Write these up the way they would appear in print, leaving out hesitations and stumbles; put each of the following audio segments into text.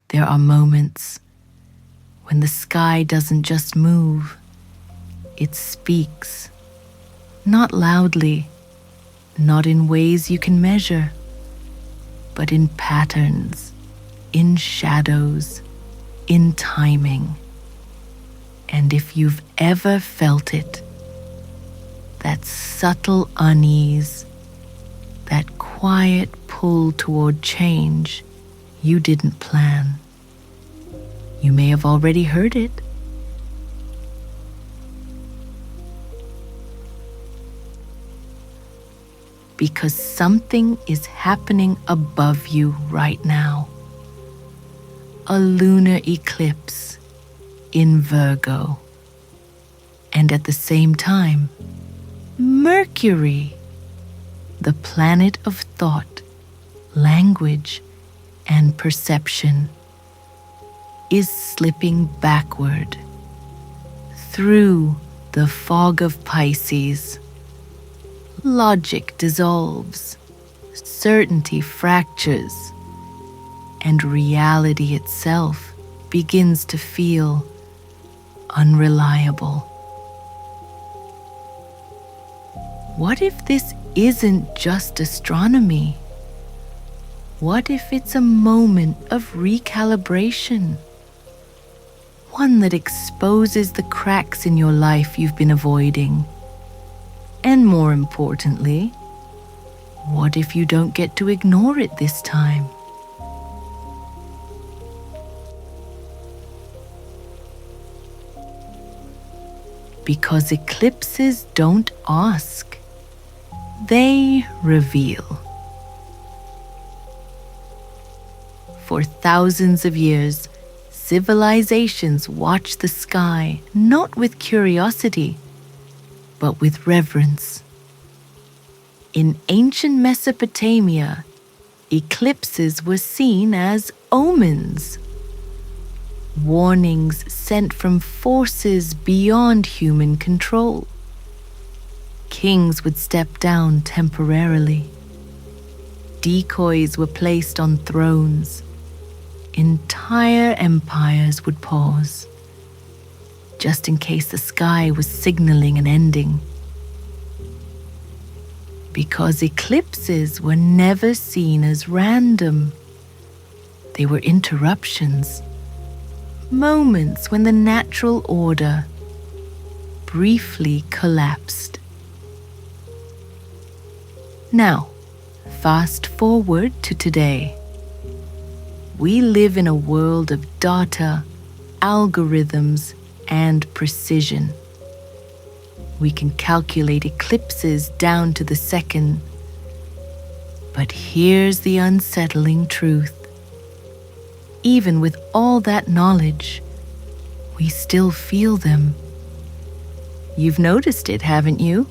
There are moments when the sky doesn't just move, it speaks, not loudly, not in ways you can measure, but in patterns, in shadows, in timing. And if you've ever felt it, that subtle unease, that quiet pull toward change you didn't plan, you may have already heard it. Because something is happening above you right now. A lunar eclipse in Virgo. And at the same time, Mercury, the planet of thought, language, and perception, is slipping backward through the fog of Pisces. Logic dissolves, certainty fractures, and reality itself begins to feel unreliable. What if this isn't just astronomy? What if it's a moment of recalibration? One that exposes the cracks in your life you've been avoiding. And more importantly, what if you don't get to ignore it this time? Because eclipses don't ask, they reveal. For thousands of years, civilizations watch the sky not with curiosity, but with reverence. In ancient Mesopotamia, eclipses were seen as omens, warnings sent from forces beyond human control. Kings would step down temporarily. Decoys were placed on thrones. Entire empires would pause, just in case the sky was signaling an ending. Because eclipses were never seen as random. They were interruptions, moments when the natural order briefly collapsed. Now, fast forward to today. We live in a world of data, algorithms, and precision. We can calculate eclipses down to the second. But here's the unsettling truth. Even with all that knowledge, we still feel them. You've noticed it, haven't you?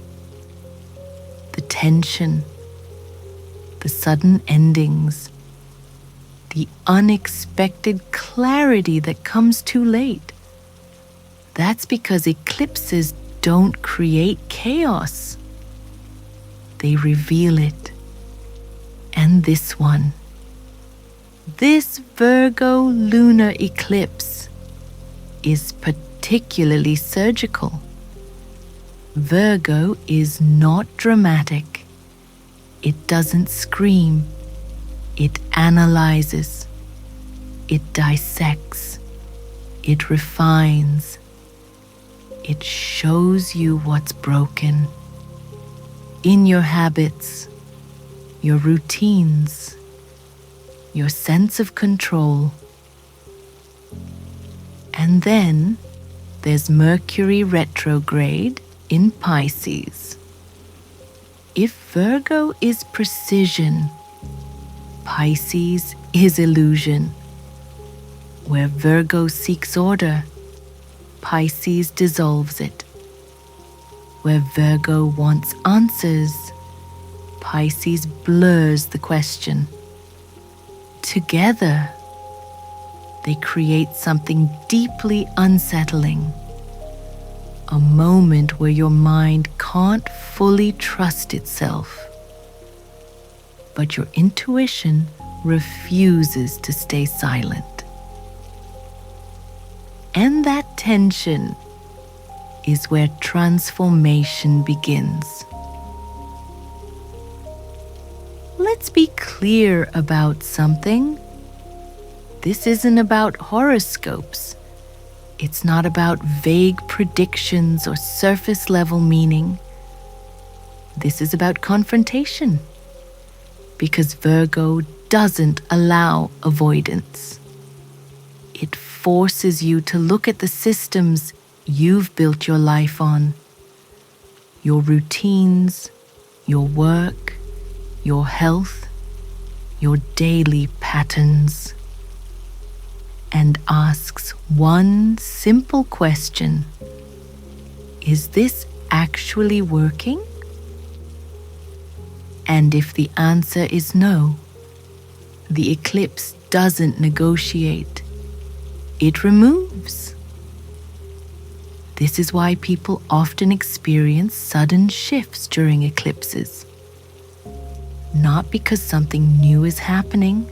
The tension, the sudden endings, the unexpected clarity that comes too late. That's because eclipses don't create chaos. They reveal it. And this one, this Virgo Lunar Eclipse, is particularly surgical. Virgo is not dramatic. It doesn't scream. It analyzes. It dissects. It refines. It shows you what's broken in your habits, your routines, your sense of control. And then there's Mercury Retrograde in Pisces. If Virgo is precision, Pisces is illusion. Where Virgo seeks order, Pisces dissolves it. Where Virgo wants answers, Pisces blurs the question. Together, they create something deeply unsettling. A moment where your mind can't fully trust itself. But your intuition refuses to stay silent. And that tension is where transformation begins. Let's be clear about something. This isn't about horoscopes. It's not about vague predictions or surface level meaning. This is about confrontation, because Virgo doesn't allow avoidance. It forces you to look at the systems you've built your life on, your routines, your work, your health, your daily patterns, and asks one simple question: is this actually working? And if the answer is no, the eclipse doesn't negotiate. It removes. This is why people often experience sudden shifts during eclipses. Not because something new is happening,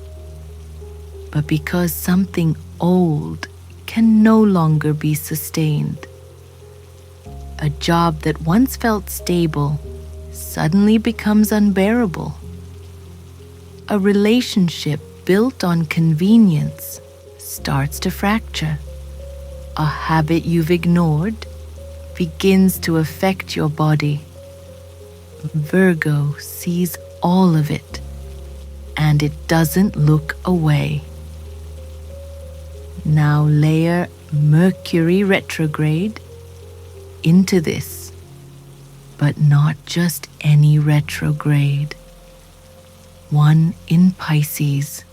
but because something old can no longer be sustained. A job that once felt stable suddenly becomes unbearable. A relationship built on convenience starts to fracture. A habit you've ignored begins to affect your body. Virgo sees all of it, and it doesn't look away. Now layer Mercury Retrograde into this, but not just any retrograde. One in Pisces.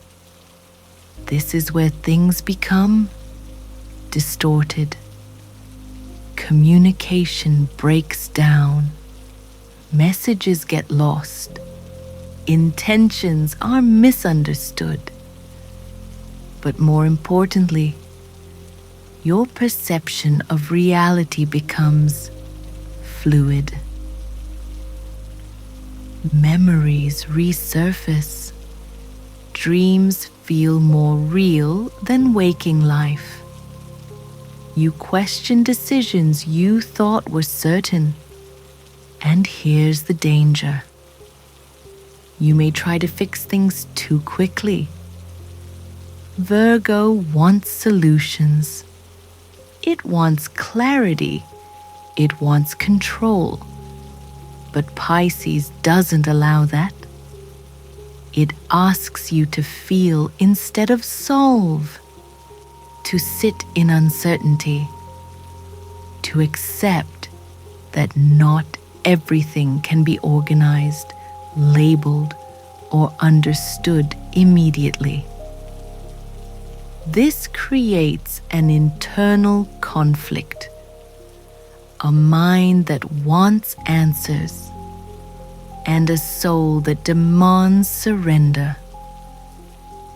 This is where things become distorted. Communication breaks down. Messages get lost. Intentions are misunderstood. But more importantly, your perception of reality becomes fluid. Memories resurface. Dreams feel more real than waking life. You question decisions you thought were certain. And here's the danger. You may try to fix things too quickly. Virgo wants solutions. It wants clarity. It wants control. But Pisces doesn't allow that. It asks you to feel instead of solve, to sit in uncertainty, to accept that not everything can be organized, labeled, or understood immediately. This creates an internal conflict, a mind that wants answers, and a soul that demands surrender.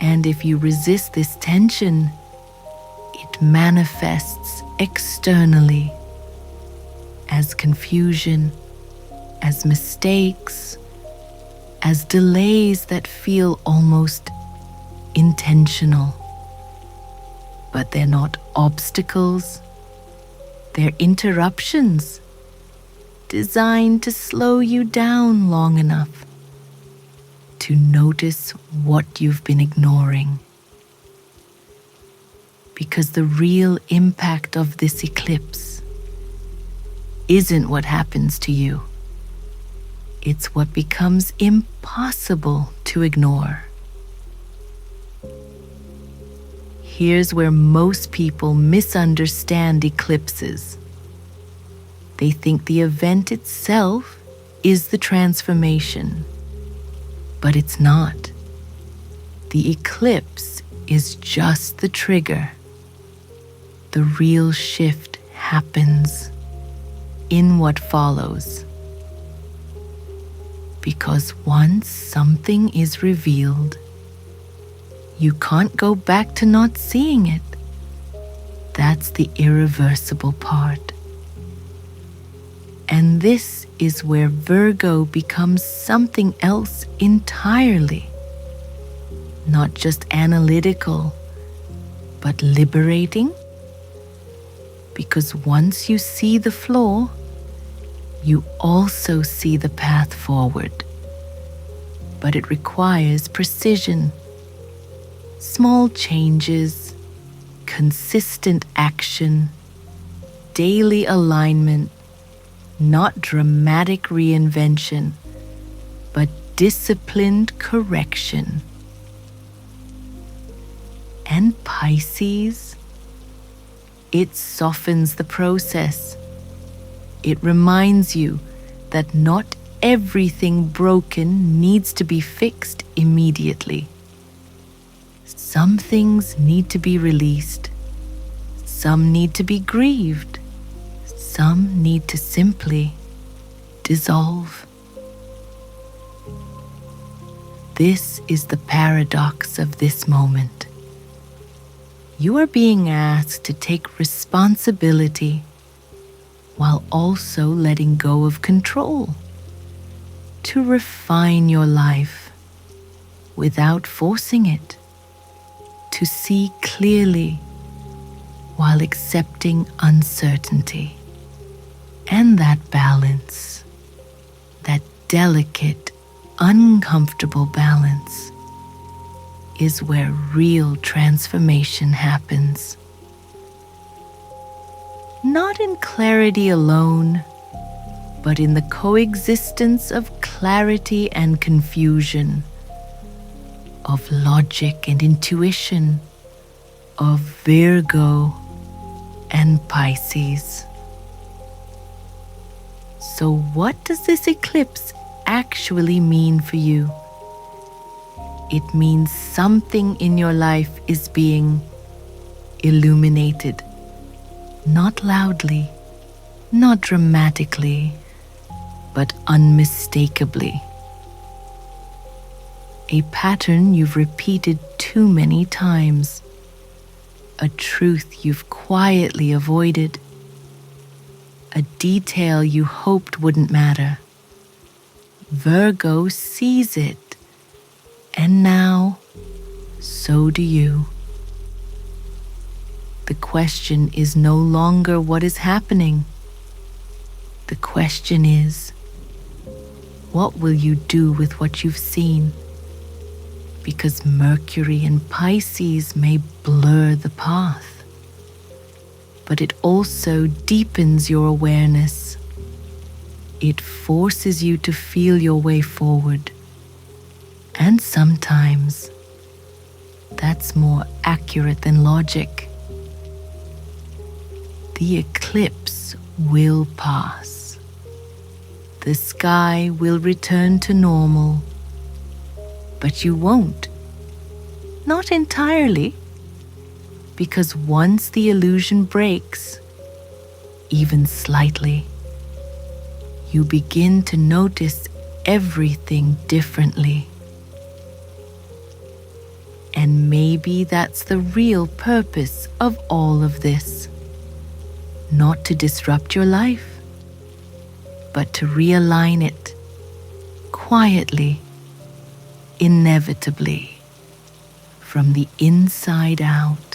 And if you resist this tension, it manifests externally as confusion, as mistakes, as delays that feel almost intentional. But they're not obstacles, they're interruptions designed to slow you down long enough to notice what you've been ignoring. Because the real impact of this eclipse isn't what happens to you. It's what becomes impossible to ignore. Here's where most people misunderstand eclipses. They think the event itself is the transformation, but it's not. The eclipse is just the trigger. The real shift happens in what follows. Because once something is revealed, you can't go back to not seeing it. That's the irreversible part. And this is where Virgo becomes something else entirely. Not just analytical, but liberating, because once you see the flaw, you also see the path forward. But it requires precision, small changes, consistent action, daily alignment, not dramatic reinvention, but disciplined correction. And Pisces, it softens the process. It reminds you that not everything broken needs to be fixed immediately. Some things need to be released. Some need to be grieved. Some need to simply dissolve. This is the paradox of this moment. You are being asked to take responsibility while also letting go of control, to refine your life without forcing it, to see clearly while accepting uncertainty. And that balance, that delicate, uncomfortable balance, is where real transformation happens. Not in clarity alone, but in the coexistence of clarity and confusion, of logic and intuition, of Virgo and Pisces. So what does this eclipse actually mean for you? It means something in your life is being illuminated, not loudly, not dramatically, but unmistakably. A pattern you've repeated too many times, a truth you've quietly avoided, a detail you hoped wouldn't matter. Virgo sees it, and now so do you. The question is no longer what is happening. The question is, what will you do with what you've seen? Because Mercury and Pisces may blur the path, but it also deepens your awareness. It forces you to feel your way forward. And sometimes that's more accurate than logic. The eclipse will pass. The sky will return to normal. But you won't. Not entirely. Because once the illusion breaks, even slightly, you begin to notice everything differently. And maybe that's the real purpose of all of this. Not to disrupt your life, but to realign it quietly, inevitably, from the inside out.